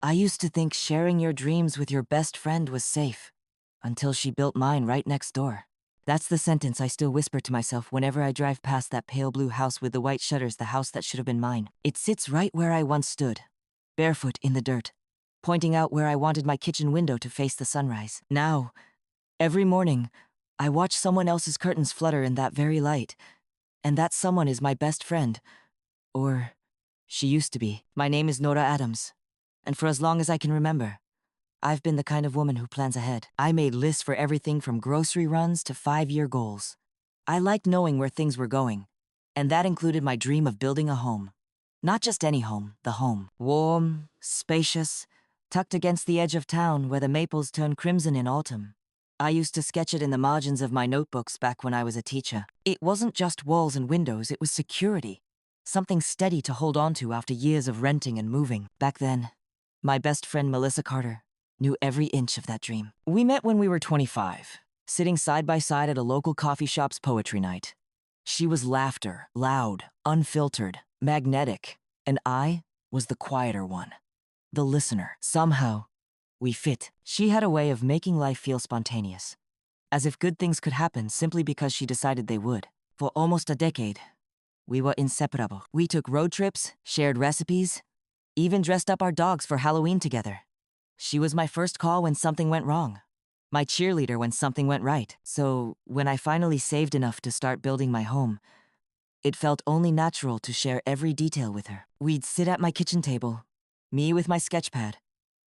I used to think sharing your dreams with your best friend was safe, until she built mine right next door. That's the sentence I still whisper to myself whenever I drive past that pale blue house with the white shutters, the house that should have been mine. It sits right where I once stood, barefoot in the dirt, pointing out where I wanted my kitchen window to face the sunrise. Now, every morning, I watch someone else's curtains flutter in that very light, and that someone is my best friend. Or she used to be. My name is Nora Adams, and for as long as I can remember, I've been the kind of woman who plans ahead. I made lists for everything from grocery runs to 5-year goals. I liked knowing where things were going, and that included my dream of building a home. Not just any home, the home. Warm, spacious, tucked against the edge of town where the maples turn crimson in autumn. I used to sketch it in the margins of my notebooks back when I was a teacher. It wasn't just walls and windows, it was security. Something steady to hold on to after years of renting and moving. Back then, my best friend Melissa Carter knew every inch of that dream. We met when we were 25, sitting side by side at a local coffee shop's poetry night. She was laughter, loud, unfiltered, magnetic, and I was the quieter one, the listener. Somehow, we fit. She had a way of making life feel spontaneous, as if good things could happen simply because she decided they would. For almost a decade, we were inseparable. We took road trips, shared recipes, even dressed up our dogs for Halloween together. She was my first call when something went wrong, my cheerleader when something went right. So when I finally saved enough to start building my home, it felt only natural to share every detail with her. We'd sit at my kitchen table, me with my sketch pad,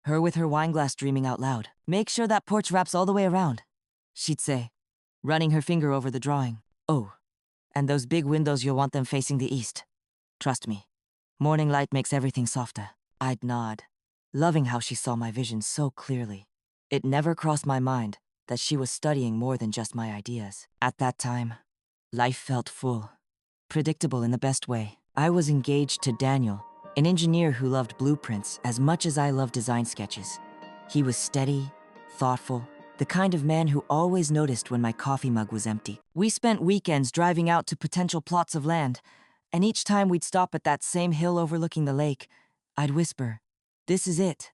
her with her wine glass dreaming out loud. "Make sure that porch wraps all the way around," she'd say, running her finger over the drawing. "Oh, and those big windows, you'll want them facing the east. Trust me, morning light makes everything softer." I'd nod, loving how she saw my vision so clearly. It never crossed my mind that she was studying more than just my ideas. At that time, life felt full, predictable in the best way. I was engaged to Daniel, an engineer who loved blueprints as much as I loved design sketches. He was steady, thoughtful, the kind of man who always noticed when my coffee mug was empty. We spent weekends driving out to potential plots of land, and each time we'd stop at that same hill overlooking the lake, I'd whisper, "This is it.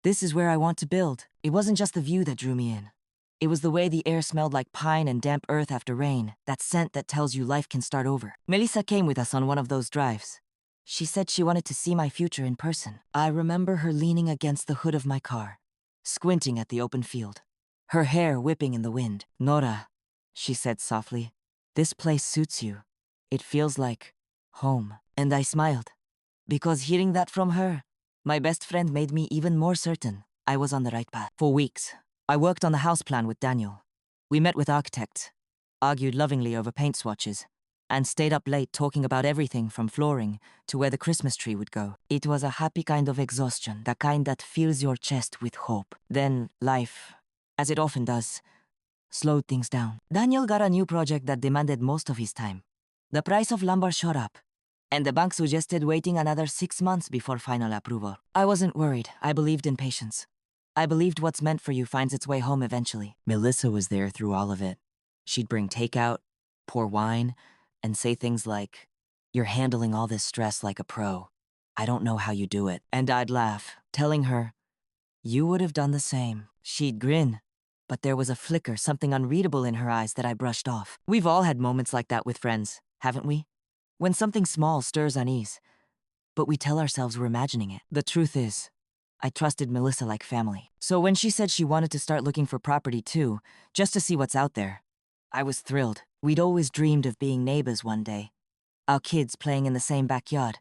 This is where I want to build." It wasn't just the view that drew me in. It was the way the air smelled like pine and damp earth after rain, that scent that tells you life can start over. Melissa came with us on one of those drives. She said she wanted to see my future in person. I remember her leaning against the hood of my car, squinting at the open field, her hair whipping in the wind. "Nora," she said softly, "this place suits you. It feels like home." And I smiled, because hearing that from her, my best friend, made me even more certain I was on the right path. For weeks, I worked on the house plan with Daniel. We met with architects, argued lovingly over paint swatches, and stayed up late talking about everything from flooring to where the Christmas tree would go. It was a happy kind of exhaustion, the kind that fills your chest with hope. Then life, as it often does, slowed things down. Daniel got a new project that demanded most of his time. The price of lumber shot up, and the bank suggested waiting another 6 months before final approval. I wasn't worried. I believed in patience. I believed what's meant for you finds its way home eventually. Melissa was there through all of it. She'd bring takeout, pour wine, and say things like, "You're handling all this stress like a pro. I don't know how you do it." And I'd laugh, telling her, "You would have done the same." She'd grin, but there was a flicker, something unreadable in her eyes that I brushed off. We've all had moments like that with friends, haven't we? When something small stirs unease, but we tell ourselves we're imagining it. The truth is, I trusted Melissa like family. So when she said she wanted to start looking for property too, just to see what's out there, I was thrilled. We'd always dreamed of being neighbors one day, our kids playing in the same backyard,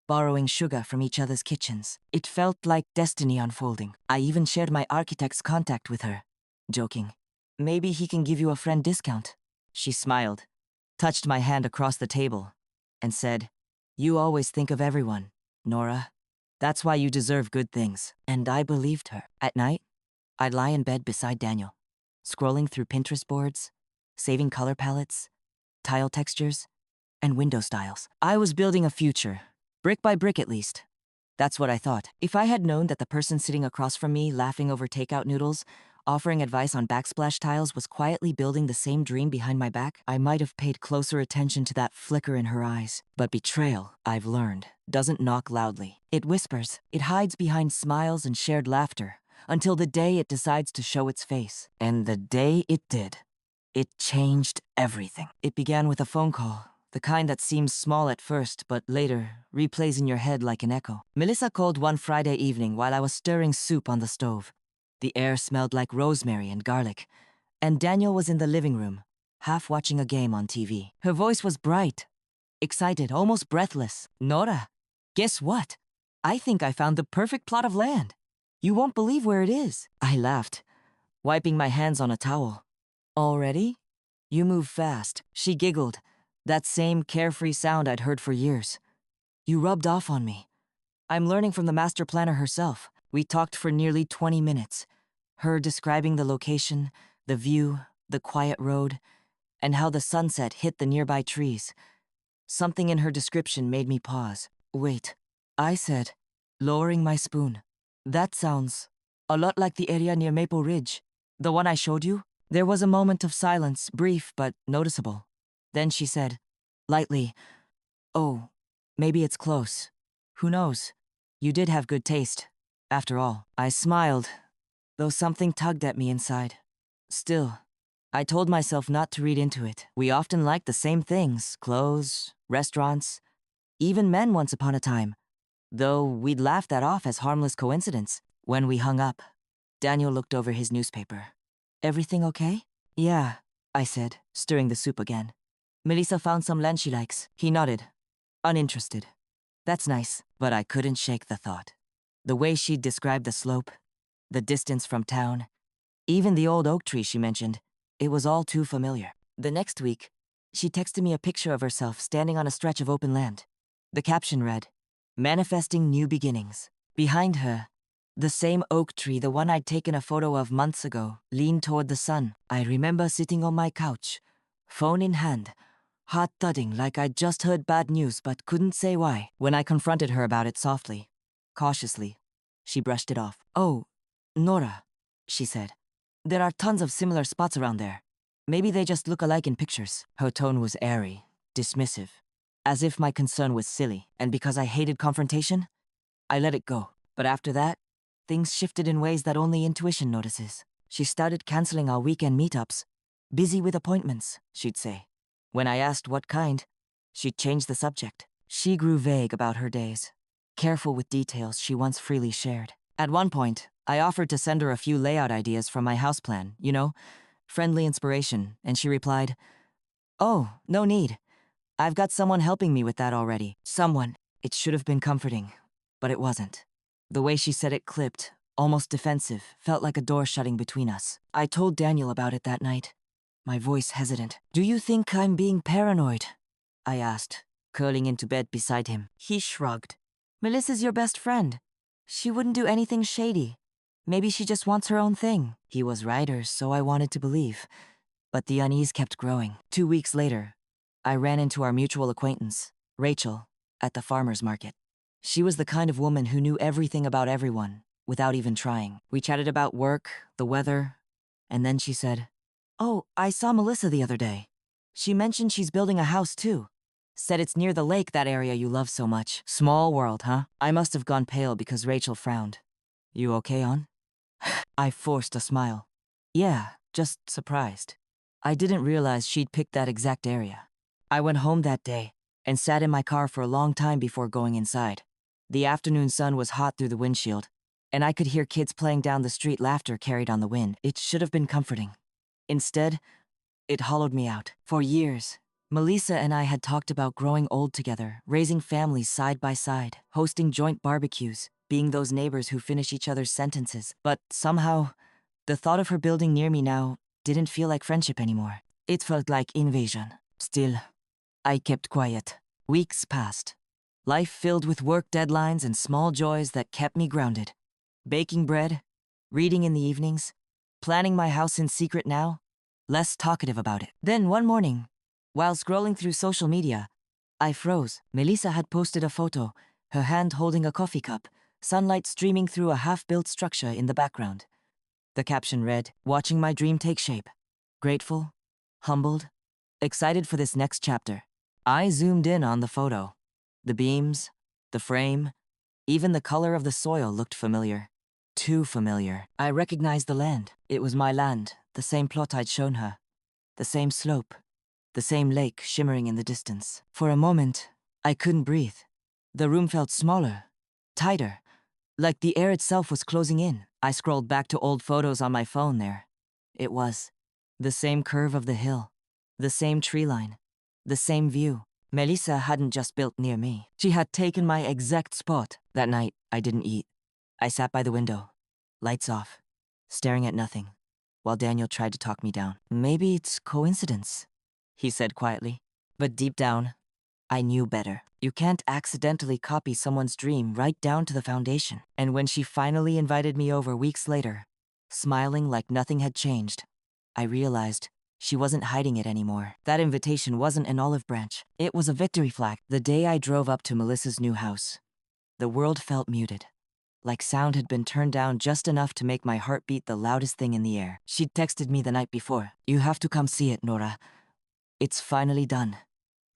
borrowing sugar from each other's kitchens. It felt like destiny unfolding. I even shared my architect's contact with her, joking, "Maybe he can give you a friend discount." She smiled, touched my hand across the table, and said, "You always think of everyone, Nora. That's why you deserve good things." And I believed her. At night, I'd lie in bed beside Daniel, scrolling through Pinterest boards, saving color palettes, tile textures, and window styles. I was building a future, brick by brick at least. That's what I thought. If I had known that the person sitting across from me, laughing over takeout noodles, offering advice on backsplash tiles, was quietly building the same dream behind my back. I might have paid closer attention to that flicker in her eyes. But betrayal, I've learned, doesn't knock loudly. It whispers. It hides behind smiles and shared laughter, until the day it decides to show its face. And the day it did, it changed everything. It began with a phone call, the kind that seems small at first, but later replays in your head like an echo. Melissa called one Friday evening while I was stirring soup on the stove. The air smelled like rosemary and garlic, and Daniel was in the living room, half watching a game on TV. Her voice was bright, excited, almost breathless. "Nora, guess what? I think I found the perfect plot of land. You won't believe where it is." I laughed, wiping my hands on a towel. "Already? You move fast." She giggled, that same carefree sound I'd heard for years. "You rubbed off on me. I'm learning from the master planner herself." We talked for nearly 20 minutes, her describing the location, the view, the quiet road, and how the sunset hit the nearby trees. Something in her description made me pause. "Wait," I said, lowering my spoon. "That sounds a lot like the area near Maple Ridge, the one I showed you." There was a moment of silence, brief but noticeable. Then she said, lightly, "Oh, maybe it's close. Who knows? You did have good taste, after all." I smiled, though something tugged at me inside. Still, I told myself not to read into it. We often liked the same things: clothes, restaurants, even men once upon a time, though we'd laugh that off as harmless coincidence. When we hung up, Daniel looked over his newspaper. "Everything okay?" "Yeah," I said, stirring the soup again. "Melissa found some land she likes." He nodded, uninterested. "That's nice." But I couldn't shake the thought. The way she'd described the slope, the distance from town, even the old oak tree she mentioned, it was all too familiar. The next week, she texted me a picture of herself standing on a stretch of open land. The caption read, "Manifesting new beginnings." Behind her, the same oak tree, the one I'd taken a photo of months ago, leaned toward the sun. I remember sitting on my couch, phone in hand, heart thudding like I'd just heard bad news but couldn't say why. When I confronted her about it softly, cautiously, she brushed it off. "Oh, Nora," she said, "there are tons of similar spots around there. Maybe they just look alike in pictures." Her tone was airy, dismissive, as if my concern was silly. And because I hated confrontation, I let it go. But after that, things shifted in ways that only intuition notices. She started canceling our weekend meetups. "Busy with appointments," she'd say. When I asked what kind, she'd change the subject. She grew vague about her days, careful with details she once freely shared. At one point, I offered to send her a few layout ideas from my house plan, friendly inspiration, and she replied, "Oh, no need. I've got someone helping me with that already." Someone. It should have been comforting, but it wasn't. The way she said it clipped, almost defensive, felt like a door shutting between us. I told Daniel about it that night, my voice hesitant. "Do you think I'm being paranoid?" I asked, curling into bed beside him. He shrugged. "Melissa's your best friend. She wouldn't do anything shady. Maybe she just wants her own thing." He was right, or so I wanted to believe. But the unease kept growing. 2 weeks later, I ran into our mutual acquaintance, Rachel, at the farmer's market. She was the kind of woman who knew everything about everyone, without even trying. We chatted about work, the weather, and then she said, "Oh, I saw Melissa the other day. She mentioned she's building a house too. Said it's near the lake, that area you love so much." Small world, huh? I must have gone pale because Rachel frowned. "You okay, On?" I forced a smile. "Yeah, just surprised. I didn't realize she'd picked that exact area." I went home that day and sat in my car for a long time before going inside. The afternoon sun was hot through the windshield, and I could hear kids playing down the street, laughter carried on the wind. It should have been comforting. Instead, it hollowed me out. For years, Melissa and I had talked about growing old together, raising families side by side, hosting joint barbecues, being those neighbors who finish each other's sentences. But somehow, the thought of her building near me now didn't feel like friendship anymore. It felt like invasion. Still, I kept quiet. Weeks passed. Life filled with work deadlines and small joys that kept me grounded. Baking bread, reading in the evenings, planning my house in secret now, less talkative about it. Then one morning, while scrolling through social media, I froze. Melissa had posted a photo, her hand holding a coffee cup, sunlight streaming through a half-built structure in the background. The caption read, "Watching my dream take shape. Grateful, humbled, excited for this next chapter." I zoomed in on the photo. The beams, the frame, even the color of the soil looked familiar. Too familiar. I recognized the land. It was my land, the same plot I'd shown her. The same slope, the same lake shimmering in the distance. For a moment, I couldn't breathe. The room felt smaller, tighter, like the air itself was closing in. I scrolled back to old photos on my phone there. It was the same curve of the hill, the same tree line, the same view. Melissa hadn't just built near me. She had taken my exact spot. That night, I didn't eat. I sat by the window, lights off, staring at nothing, while Daniel tried to talk me down. "Maybe it's coincidence," he said quietly. But deep down, I knew better. You can't accidentally copy someone's dream right down to the foundation. And when she finally invited me over weeks later, smiling like nothing had changed, I realized she wasn't hiding it anymore. That invitation wasn't an olive branch. It was a victory flag. The day I drove up to Melissa's new house, the world felt muted, like sound had been turned down just enough to make my heart beat the loudest thing in the air. She'd texted me the night before. "You have to come see it, Nora. It's finally done.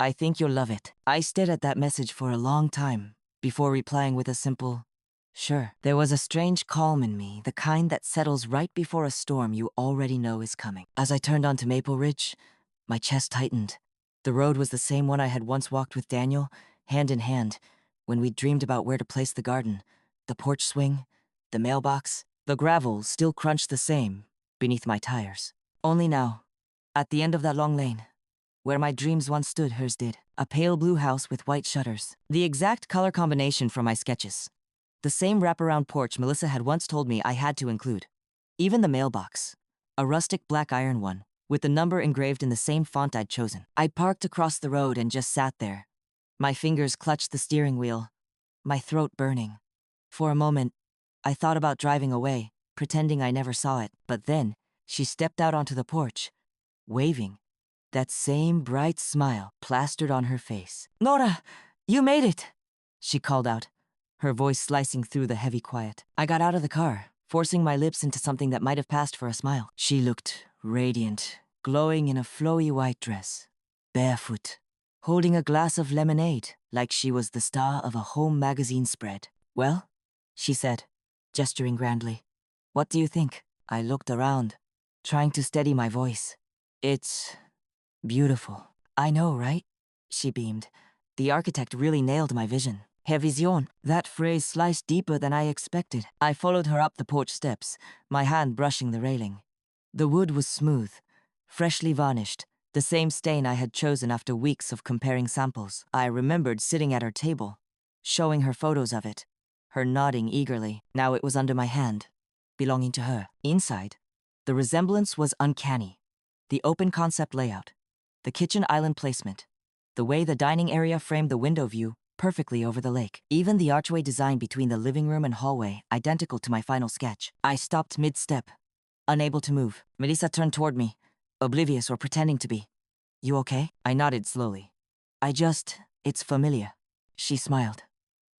I think you'll love it." I stared at that message for a long time before replying with a simple, "Sure." There was a strange calm in me, the kind that settles right before a storm you already know is coming. As I turned onto Maple Ridge, my chest tightened. The road was the same one I had once walked with Daniel, hand in hand, when we dreamed about where to place the garden. The porch swing, the mailbox, the gravel still crunched the same beneath my tires. Only now, at the end of that long lane, where my dreams once stood, hers did. A pale blue house with white shutters. The exact color combination from my sketches. The same wraparound porch Melissa had once told me I had to include. Even the mailbox. A rustic black iron one, with the number engraved in the same font I'd chosen. I parked across the road and just sat there. My fingers clutched the steering wheel, my throat burning. For a moment, I thought about driving away, pretending I never saw it. But then, she stepped out onto the porch, waving. That same bright smile plastered on her face. "Nora, you made it!" she called out, her voice slicing through the heavy quiet. I got out of the car, forcing my lips into something that might have passed for a smile. She looked radiant, glowing in a flowy white dress, barefoot, holding a glass of lemonade like she was the star of a home magazine spread. "Well," she said, gesturing grandly, "what do you think?" I looked around, trying to steady my voice. "It's beautiful." "I know, right?" She beamed. The architect really nailed my vision. "Her vision." That phrase sliced deeper than I expected. I followed her up the porch steps, my hand brushing the railing. The wood was smooth, freshly varnished, the same stain I had chosen after weeks of comparing samples. I remembered sitting at her table, showing her photos of it, her nodding eagerly. Now it was under my hand, belonging to her. Inside, the resemblance was uncanny. The open concept layout, the kitchen island placement, the way the dining area framed the window view perfectly over the lake. Even the archway design between the living room and hallway, identical to my final sketch. I stopped mid-step, unable to move. Melissa turned toward me, oblivious or pretending to be. "You okay?" I nodded slowly. It's familiar." She smiled.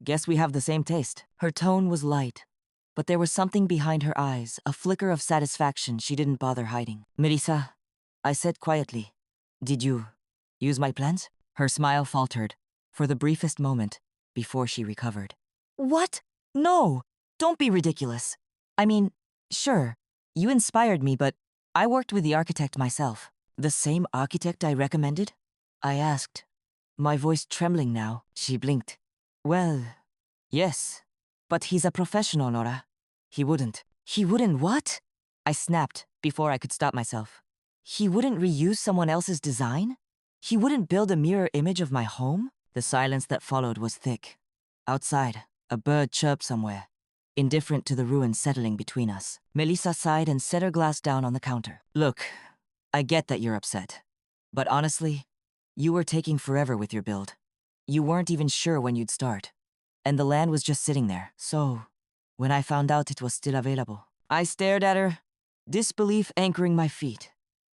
"Guess we have the same taste." Her tone was light, but there was something behind her eyes, a flicker of satisfaction she didn't bother hiding. "Melissa," I said quietly, "did you use my plans?" Her smile faltered, for the briefest moment, before she recovered. "What? No! Don't be ridiculous. I mean, sure, you inspired me, but I worked with the architect myself." "The same architect I recommended?" I asked, my voice trembling now. She blinked. "Well, yes, but he's a professional, Nora. He wouldn't." "He wouldn't what?" I snapped before I could stop myself. "He wouldn't reuse someone else's design? He wouldn't build a mirror image of my home?" The silence that followed was thick. Outside, a bird chirped somewhere, indifferent to the ruins settling between us. Melissa sighed and set her glass down on the counter. "Look, I get that you're upset. But honestly, you were taking forever with your build. You weren't even sure when you'd start. And the land was just sitting there. So, when I found out it was still available, I stared at her, disbelief anchoring my feet.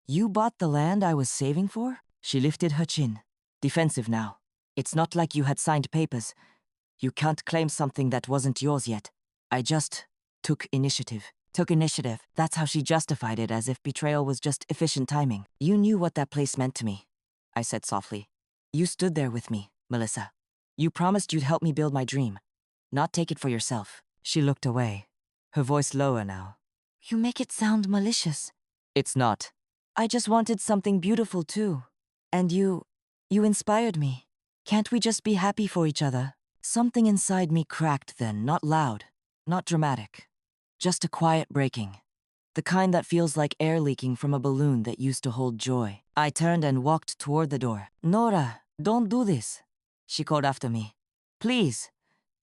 "You bought the land I was saving for?" She lifted her chin, defensive now. "It's not like you had signed papers. You can't claim something that wasn't yours yet." "I just took initiative." Took initiative. That's how she justified it, as if betrayal was just efficient timing. You knew what that place meant to me, I said softly. You stood there with me, Melissa. You promised you'd help me build my dream, not take it for yourself. She looked away, her voice lower now. You make it sound malicious. It's not. I just wanted something beautiful too. And you inspired me. Can't we just be happy for each other? Something inside me cracked then, not loud, not dramatic. Just a quiet breaking. The kind that feels like air leaking from a balloon that used to hold joy. I turned and walked toward the door. Nora, don't do this, she called after me. Please,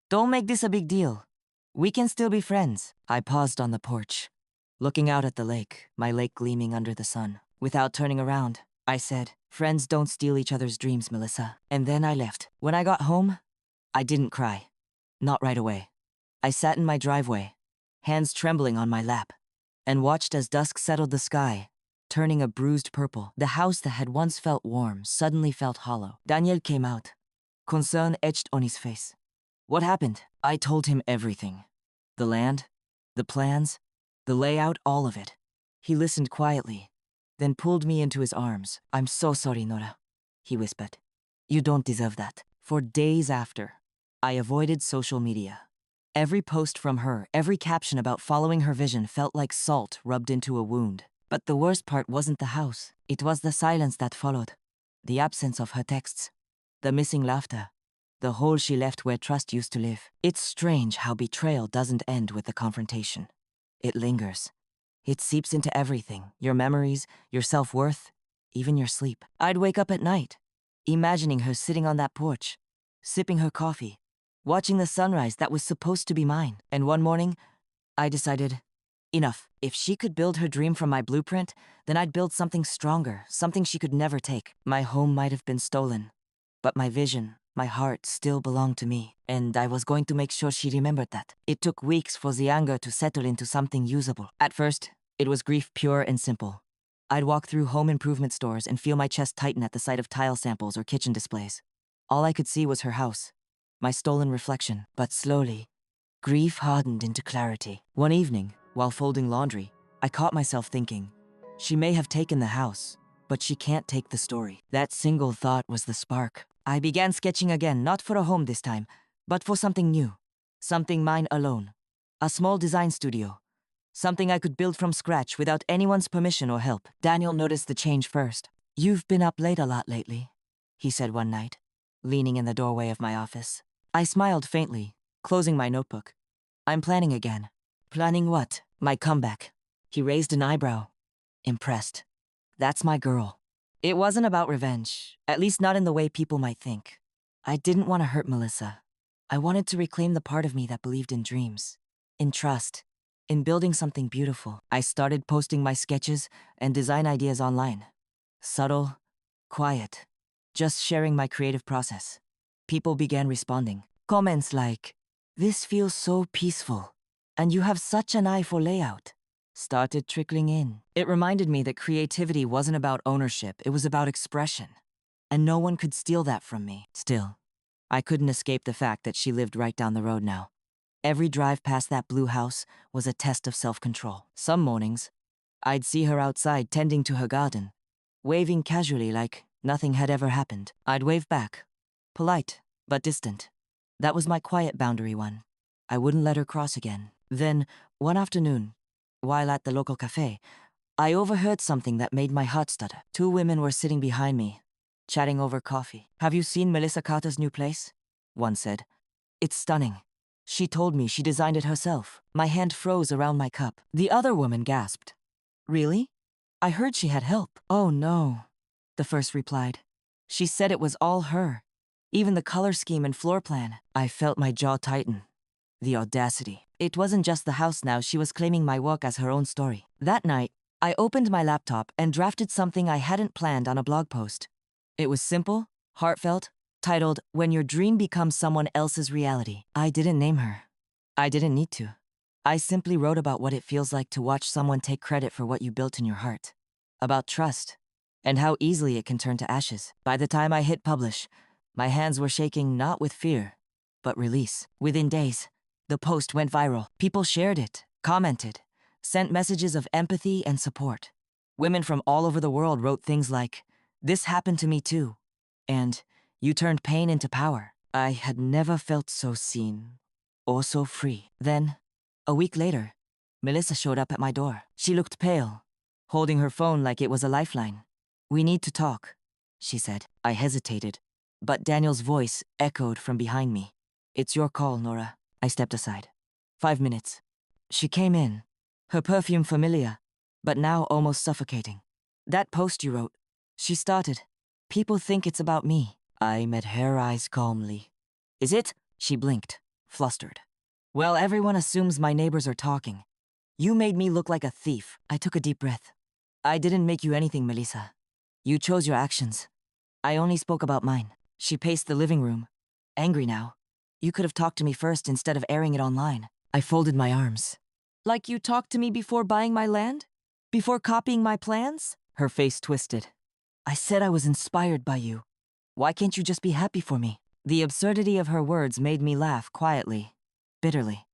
don't make this a big deal. We can still be friends. I paused on the porch, looking out at the lake, my lake gleaming under the sun. Without turning around, I said, friends don't steal each other's dreams, Melissa. And then I left. When I got home, I didn't cry. Not right away. I sat in my driveway, hands trembling on my lap, and watched as dusk settled the sky, turning a bruised purple. The house that had once felt warm suddenly felt hollow. Daniel came out, concern etched on his face. What happened? I told him everything. The land, the plans, the layout, all of it. He listened quietly, then pulled me into his arms. I'm so sorry, Nora, he whispered. You don't deserve that. For days after, I avoided social media. Every post from her, every caption about following her vision felt like salt rubbed into a wound. But the worst part wasn't the house. It was the silence that followed. The absence of her texts. The missing laughter. The hole she left where trust used to live. It's strange how betrayal doesn't end with the confrontation. It lingers. It seeps into everything. Your memories, your self-worth, even your sleep. I'd wake up at night, imagining her sitting on that porch, sipping her coffee, watching the sunrise that was supposed to be mine. And one morning, I decided, enough. If she could build her dream from my blueprint, then I'd build something stronger, something she could never take. My home might have been stolen, but my vision, my heart still belonged to me, and I was going to make sure she remembered that. It took weeks for the anger to settle into something usable. At first, it was grief pure and simple. I'd walk through home improvement stores and feel my chest tighten at the sight of tile samples or kitchen displays. All I could see was her house, my stolen reflection. But slowly, grief hardened into clarity. One evening, while folding laundry, I caught myself thinking, she may have taken the house, but she can't take the story. That single thought was the spark. I began sketching again, not for a home this time, but for something new. Something mine alone. A small design studio. Something I could build from scratch without anyone's permission or help. Daniel noticed the change first. You've been up late a lot lately, he said one night, leaning in the doorway of my office. I smiled faintly, closing my notebook. I'm planning again. Planning what? My comeback. He raised an eyebrow. Impressed. That's my girl. It wasn't about revenge, at least not in the way people might think. I didn't want to hurt Melissa. I wanted to reclaim the part of me that believed in dreams, in trust, in building something beautiful. I started posting my sketches and design ideas online. Subtle, quiet, just sharing my creative process. People began responding. Comments like, "This feels so peaceful, and you have such an eye for layout," started trickling in. It reminded me that creativity wasn't about ownership, it was about expression. And no one could steal that from me. Still, I couldn't escape the fact that she lived right down the road now. Every drive past that blue house was a test of self-control. Some mornings, I'd see her outside tending to her garden, waving casually like nothing had ever happened. I'd wave back, polite, but distant. That was my quiet boundary one. I wouldn't let her cross again. Then, one afternoon, while at the local cafe, I overheard something that made my heart stutter. Two women were sitting behind me, chatting over coffee. "Have you seen Melissa Carter's new place?" one said. "It's stunning. She told me she designed it herself." My hand froze around my cup. The other woman gasped. "Really? I heard she had help." "Oh no," the first replied. "She said it was all her. Even the color scheme and floor plan." I felt my jaw tighten. The audacity. It wasn't just the house now, she was claiming my work as her own story. That night, I opened my laptop and drafted something I hadn't planned on a blog post. It was simple, heartfelt, titled, "When Your Dream Becomes Someone Else's Reality." I didn't name her. I didn't need to. I simply wrote about what it feels like to watch someone take credit for what you built in your heart. About trust, and how easily it can turn to ashes. By the time I hit publish, my hands were shaking not with fear, but release. Within days, the post went viral. People shared it, commented, sent messages of empathy and support. Women from all over the world wrote things like, "This happened to me too," and "You turned pain into power." I had never felt so seen or so free. Then, a week later, Melissa showed up at my door. She looked pale, holding her phone like it was a lifeline. "We need to talk," she said. I hesitated, but Daniel's voice echoed from behind me. "It's your call, Nora." I stepped aside. 5 minutes. She came in, her perfume familiar, but now almost suffocating. "That post you wrote," she started. "People think it's about me." I met her eyes calmly. "Is it?" She blinked, flustered. "Well, everyone assumes my neighbors are talking. You made me look like a thief." I took a deep breath. "I didn't make you anything, Melissa. You chose your actions. I only spoke about mine." She paced the living room, angry now. "You could have talked to me first instead of airing it online." I folded my arms. "Like you talked to me before buying my land? Before copying my plans?" Her face twisted. "I said I was inspired by you. Why can't you just be happy for me?" The absurdity of her words made me laugh quietly, bitterly.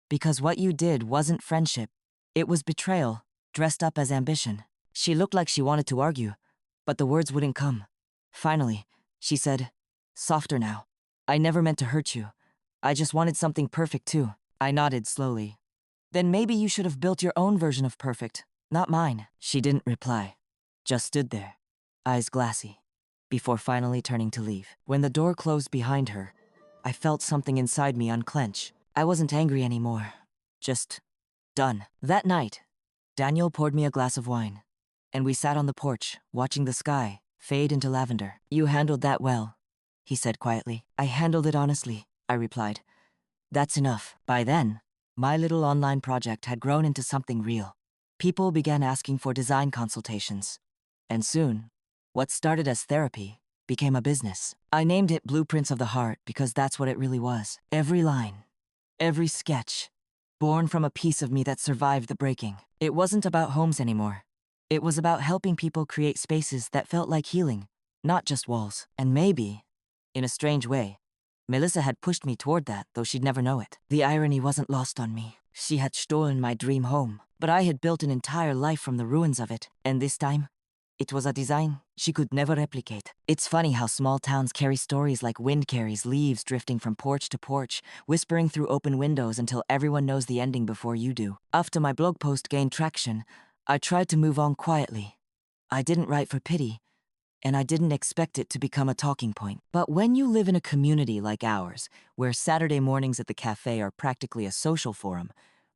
"Because what you did wasn't friendship. It was betrayal, dressed up as ambition." She looked like she wanted to argue, but the words wouldn't come. Finally, she said, softer now, "I never meant to hurt you. I just wanted something perfect too." I nodded slowly. "Then maybe you should have built your own version of perfect, not mine." She didn't reply, just stood there, eyes glassy, before finally turning to leave. When the door closed behind her, I felt something inside me unclench. I wasn't angry anymore, just done. That night, Daniel poured me a glass of wine, and we sat on the porch, watching the sky fade into lavender. "You handled that well," he said quietly. "I handled it honestly," I replied. "That's enough." By then, my little online project had grown into something real. People began asking for design consultations, and soon, what started as therapy became a business. I named it Blueprints of the Heart because that's what it really was. Every line, every sketch, born from a piece of me that survived the breaking. It wasn't about homes anymore. It was about helping people create spaces that felt like healing, not just walls. And maybe, in a strange way, Melissa had pushed me toward that, though she'd never know it. The irony wasn't lost on me. She had stolen my dream home, but I had built an entire life from the ruins of it. And this time, it was a design she could never replicate. It's funny how small towns carry stories like wind carries leaves drifting from porch to porch, whispering through open windows until everyone knows the ending before you do. After my blog post gained traction, I tried to move on quietly. I didn't write for pity, and I didn't expect it to become a talking point. But when you live in a community like ours, where Saturday mornings at the cafe are practically a social forum,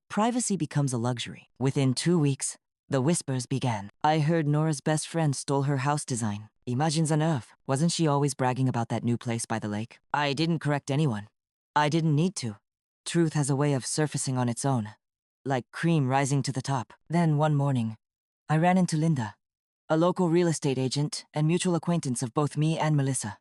privacy becomes a luxury. Within 2 weeks, the whispers began. I heard Nora's best friend stole her house design. Imagines on Earth. Wasn't she always bragging about that new place by the lake? I didn't correct anyone. I didn't need to. Truth has a way of surfacing on its own, like cream rising to the top. Then one morning, I ran into Linda, a local real estate agent and mutual acquaintance of both me and Melissa.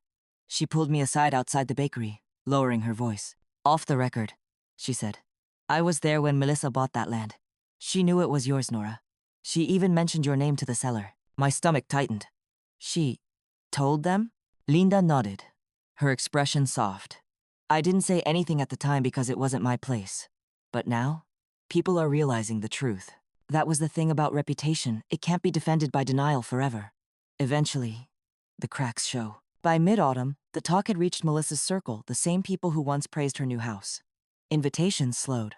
She pulled me aside outside the bakery, lowering her voice. "Off the record," she said. "I was there when Melissa bought that land. She knew it was yours, Nora. She even mentioned your name to the seller." My stomach tightened. "She told them?" Linda nodded, her expression soft. "I didn't say anything at the time because it wasn't my place. But now, people are realizing the truth. That was the thing about reputation. It can't be defended by denial forever. Eventually, the cracks show." By mid-autumn, the talk had reached Melissa's circle, the same people who once praised her new house. Invitations slowed.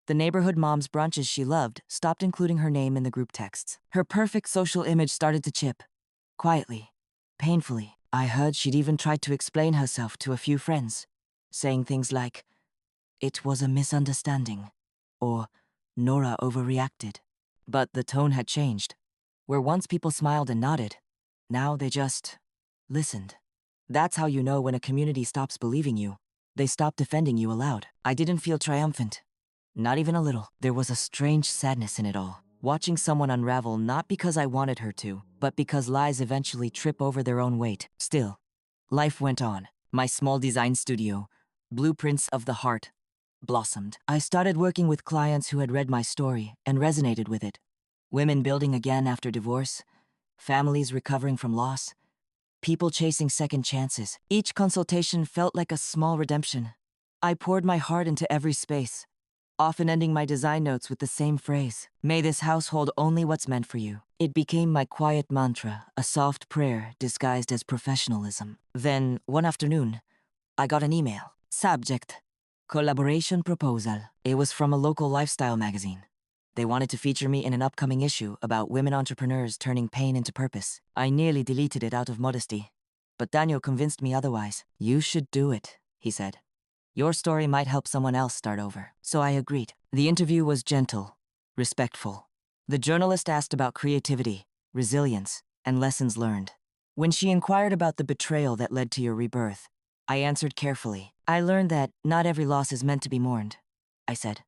The neighborhood mom's brunches she loved stopped including her name in the group texts. Her perfect social image started to chip. Quietly, painfully. I heard she'd even tried to explain herself to a few friends, saying things like, "It was a misunderstanding," or "Nora overreacted." But the tone had changed. Where once people smiled and nodded, now they just listened. That's how you know when a community stops believing you. They stop defending you aloud. I didn't feel triumphant. Not even a little. There was a strange sadness in it all. Watching someone unravel not because I wanted her to, but because lies eventually trip over their own weight. Still, life went on. My small design studio, Blueprints of the Heart, blossomed. I started working with clients who had read my story and resonated with it. Women building again after divorce, families recovering from loss, people chasing second chances. Each consultation felt like a small redemption. I poured my heart into every space, often ending my design notes with the same phrase: "May this house hold only what's meant for you." It became my quiet mantra, a soft prayer disguised as professionalism. Then, one afternoon, I got an email. Subject: collaboration proposal. It was from a local lifestyle magazine. They wanted to feature me in an upcoming issue about women entrepreneurs turning pain into purpose. I nearly deleted it out of modesty, but Daniel convinced me otherwise. "You should do it," he said. "Your story might help someone else start over." So I agreed. The interview was gentle, respectful. The journalist asked about creativity, resilience, and lessons learned. When she inquired about the betrayal that led to your rebirth, I answered carefully. "I learned that not every loss is meant to be mourned," I said.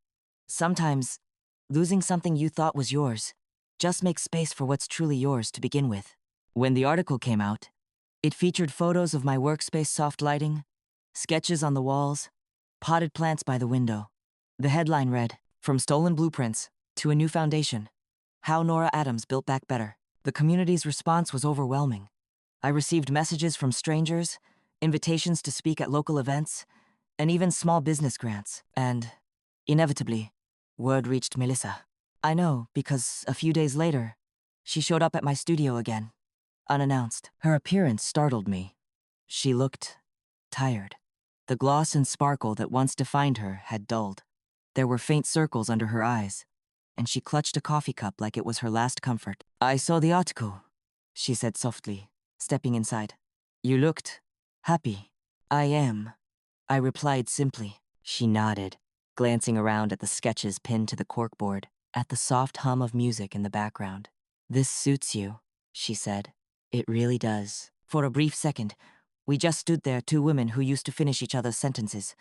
"Sometimes, losing something you thought was yours just makes space for what's truly yours to begin with." When the article came out, it featured photos of my workspace soft lighting, sketches on the walls, potted plants by the window. The headline read, "From stolen blueprints to a new foundation, how Nora Adams built back better." The community's response was overwhelming. I received messages from strangers, invitations to speak at local events, and even small business grants. And, inevitably, word reached Melissa. I know, because a few days later, she showed up at my studio again, unannounced. Her appearance startled me. She looked tired. The gloss and sparkle that once defined her had dulled. There were faint circles under her eyes, and she clutched a coffee cup like it was her last comfort. "I saw the article," she said softly, stepping inside. "You looked happy." "I am," I replied simply. She nodded, glancing around at the sketches pinned to the corkboard, at the soft hum of music in the background. "This suits you," she said. "It really does." For a brief second, we just stood there, two women who used to finish each other's sentences,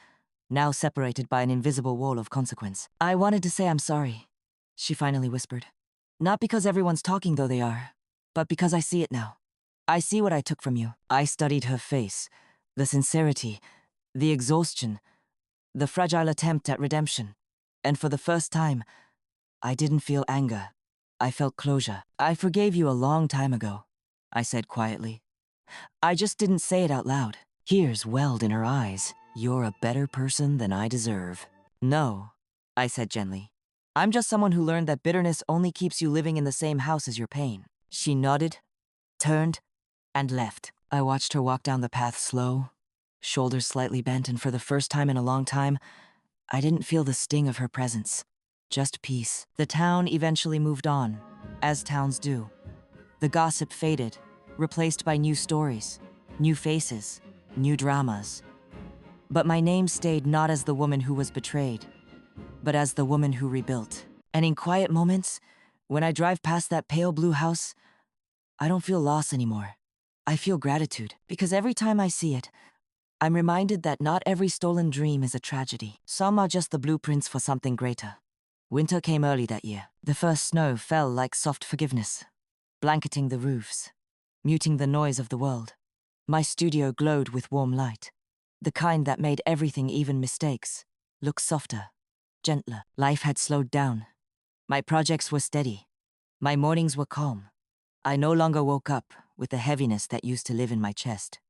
now separated by an invisible wall of consequence. "I wanted to say I'm sorry," she finally whispered. "Not because everyone's talking, though they are, but because I see it now. I see what I took from you." I studied her face, the sincerity, the exhaustion, the fragile attempt at redemption. And for the first time, I didn't feel anger. I felt closure. "I forgave you a long time ago," I said quietly. "I just didn't say it out loud." Tears welled in her eyes. "You're a better person than I deserve." "No," I said gently. "I'm just someone who learned that bitterness only keeps you living in the same house as your pain." She nodded, turned, and left. I watched her walk down the path slow, shoulders slightly bent, and for the first time in a long time, I didn't feel the sting of her presence. Just peace. The town eventually moved on, as towns do. The gossip faded, replaced by new stories, new faces, new dramas. But my name stayed not as the woman who was betrayed, but as the woman who rebuilt. And in quiet moments, when I drive past that pale blue house, I don't feel loss anymore. I feel gratitude, because every time I see it, I'm reminded that not every stolen dream is a tragedy. Some are just the blueprints for something greater. Winter came early that year. The first snow fell like soft forgiveness, blanketing the roofs, muting the noise of the world. My studio glowed with warm light, the kind that made everything, even mistakes, look softer, gentler. Life had slowed down. My projects were steady. My mornings were calm. I no longer woke up with the heaviness that used to live in my chest,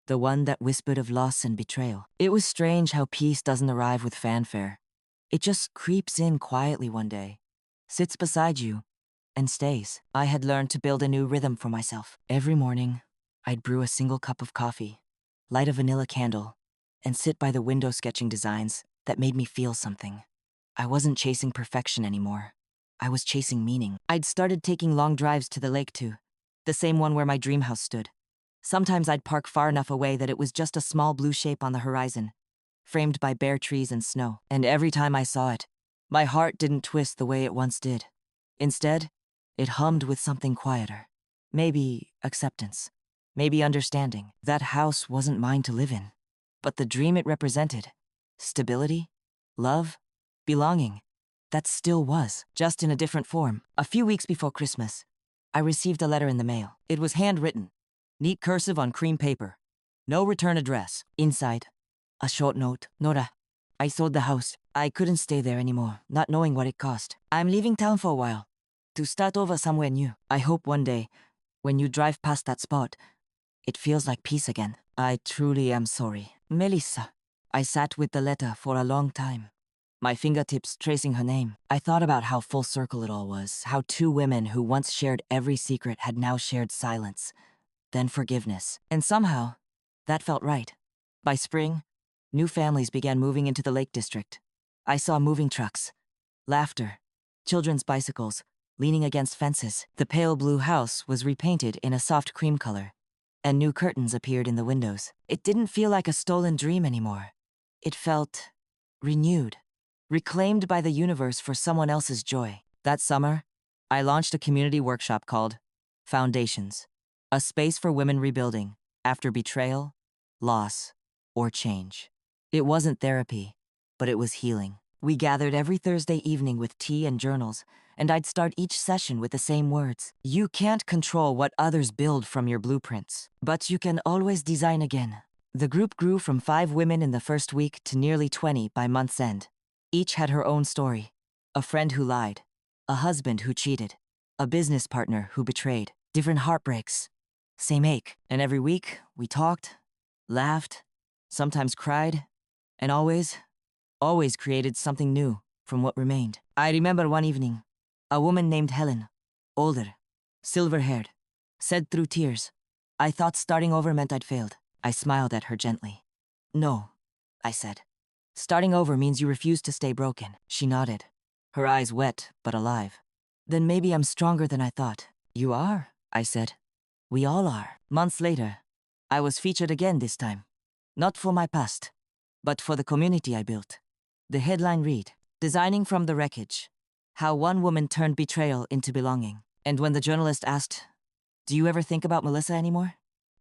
the one that whispered of loss and betrayal. It was strange how peace doesn't arrive with fanfare. It just creeps in quietly one day, sits beside you, and stays. I had learned to build a new rhythm for myself. Every morning, I'd brew a single cup of coffee, light a vanilla candle, and sit by the window sketching designs that made me feel something. I wasn't chasing perfection anymore. I was chasing meaning. I'd started taking long drives to the lake too, the same one where my dream house stood. Sometimes I'd park far enough away that it was just a small blue shape on the horizon, framed by bare trees and snow. And every time I saw it, my heart didn't twist the way it once did. Instead, it hummed with something quieter. Maybe acceptance. Maybe understanding. That house wasn't mine to live in, but the dream it represented, stability, love, belonging, that still was, just in a different form. A few weeks before Christmas, I received a letter in the mail. It was handwritten, neat cursive on cream paper. No return address. Inside, a short note. "Nora, I sold the house. I couldn't stay there anymore, not knowing what it cost. I'm leaving town for a while, to start over somewhere new. I hope one day, when you drive past that spot, it feels like peace again. I truly am sorry. Melissa." I sat with the letter for a long time, my fingertips tracing her name. I thought about how full circle it all was, how two women who once shared every secret had now shared silence, then forgiveness. And somehow, that felt right. By spring, new families began moving into the Lake District. I saw moving trucks, laughter, children's bicycles, leaning against fences. The pale blue house was repainted in a soft cream color, and new curtains appeared in the windows. It didn't feel like a stolen dream anymore. It felt renewed, reclaimed by the universe for someone else's joy. That summer, I launched a community workshop called Foundations, a space for women rebuilding after betrayal, loss, or change. It wasn't therapy, but it was healing. We gathered every Thursday evening with tea and journals, and I'd start each session with the same words. You can't control what others build from your blueprints, but you can always design again. The group grew from 5 women in the first week to nearly 20 by month's end. Each had her own story. A friend who lied, a husband who cheated, a business partner who betrayed, different heartbreaks, same ache. And every week, we talked, laughed, sometimes cried, and always created something new from what remained. I remember one evening, a woman named Helen, older, silver-haired, said through tears, I thought starting over meant I'd failed. I smiled at her gently. No, I said. Starting over means you refuse to stay broken. She nodded, her eyes wet but alive. Then maybe I'm stronger than I thought. You are, I said. We all are. Months later, I was featured again this time. Not for my past, but for the community I built. The headline read, Designing from the Wreckage, How One Woman Turned Betrayal into Belonging. And when the journalist asked, Do you ever think about Melissa anymore?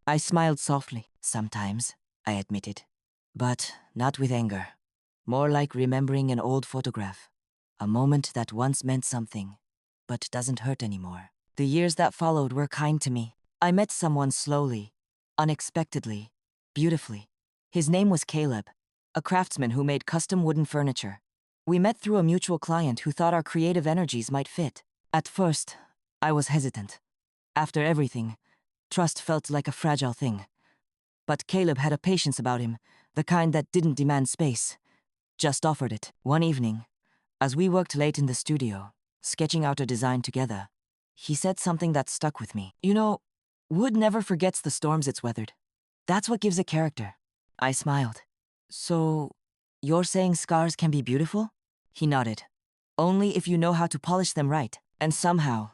I smiled softly. Sometimes, I admitted. But not with anger. More like remembering an old photograph. A moment that once meant something, but doesn't hurt anymore. The years that followed were kind to me. I met someone slowly, unexpectedly, beautifully. His name was Caleb, a craftsman who made custom wooden furniture. We met through a mutual client who thought our creative energies might fit. At first, I was hesitant. After everything, trust felt like a fragile thing. But Caleb had a patience about him, the kind that didn't demand space, just offered it. One evening, as we worked late in the studio, sketching out a design together, he said something that stuck with me. You know, wood never forgets the storms it's weathered. That's what gives it character. I smiled. So, you're saying scars can be beautiful? He nodded. Only if you know how to polish them right. And somehow,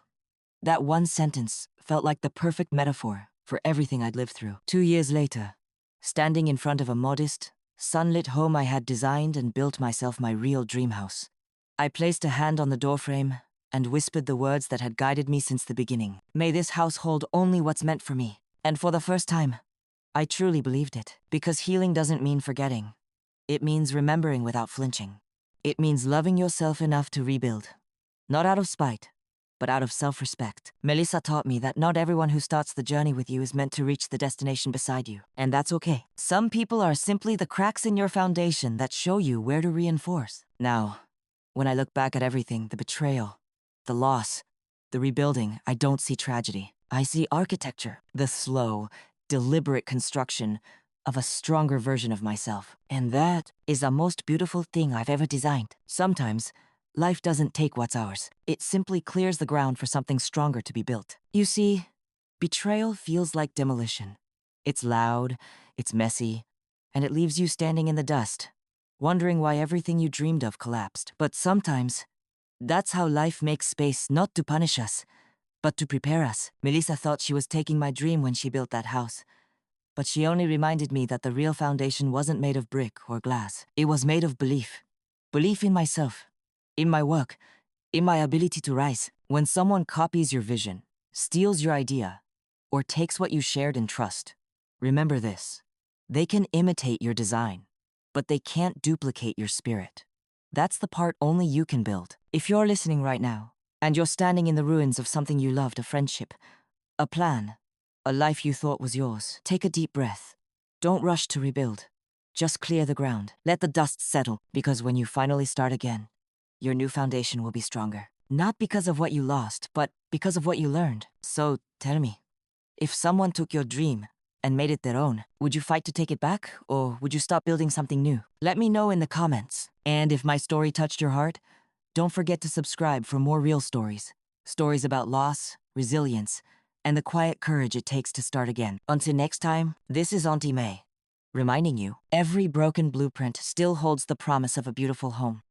that one sentence felt like the perfect metaphor for everything I'd lived through. 2 years later, standing in front of a modest, sunlit home I had designed and built myself my real dream house, I placed a hand on the doorframe and whispered the words that had guided me since the beginning. May this house hold only what's meant for me. And for the first time, I truly believed it. Because healing doesn't mean forgetting. It means remembering without flinching. It means loving yourself enough to rebuild. Not out of spite, but out of self-respect. Melissa taught me that not everyone who starts the journey with you is meant to reach the destination beside you. And that's okay. Some people are simply the cracks in your foundation that show you where to reinforce. Now, when I look back at everything, the betrayal, the loss, the rebuilding, I don't see tragedy. I see architecture, the slow, deliberate construction of a stronger version of myself. And that is the most beautiful thing I've ever designed. Sometimes, life doesn't take what's ours. It simply clears the ground for something stronger to be built. You see, betrayal feels like demolition. It's loud, it's messy, and it leaves you standing in the dust, wondering why everything you dreamed of collapsed. But sometimes, that's how life makes space not to punish us, but to prepare us. Melissa thought she was taking my dream when she built that house. But she only reminded me that the real foundation wasn't made of brick or glass. It was made of belief. Belief in myself, in my work, in my ability to rise. When someone copies your vision, steals your idea, or takes what you shared in trust, remember this. They can imitate your design, but they can't duplicate your spirit. That's the part only you can build. If you're listening right now, and you're standing in the ruins of something you loved, a friendship, a plan, a life you thought was yours, take a deep breath. Don't rush to rebuild. Just clear the ground. Let the dust settle, because when you finally start again, your new foundation will be stronger. Not because of what you lost, but because of what you learned. So tell me, if someone took your dream, and made it their own, would you fight to take it back, or would you stop building something new? Let me know in the comments. And if my story touched your heart, don't forget to subscribe for more real stories. Stories about loss, resilience, and the quiet courage it takes to start again. Until next time, this is Auntie May, reminding you, every broken blueprint still holds the promise of a beautiful home.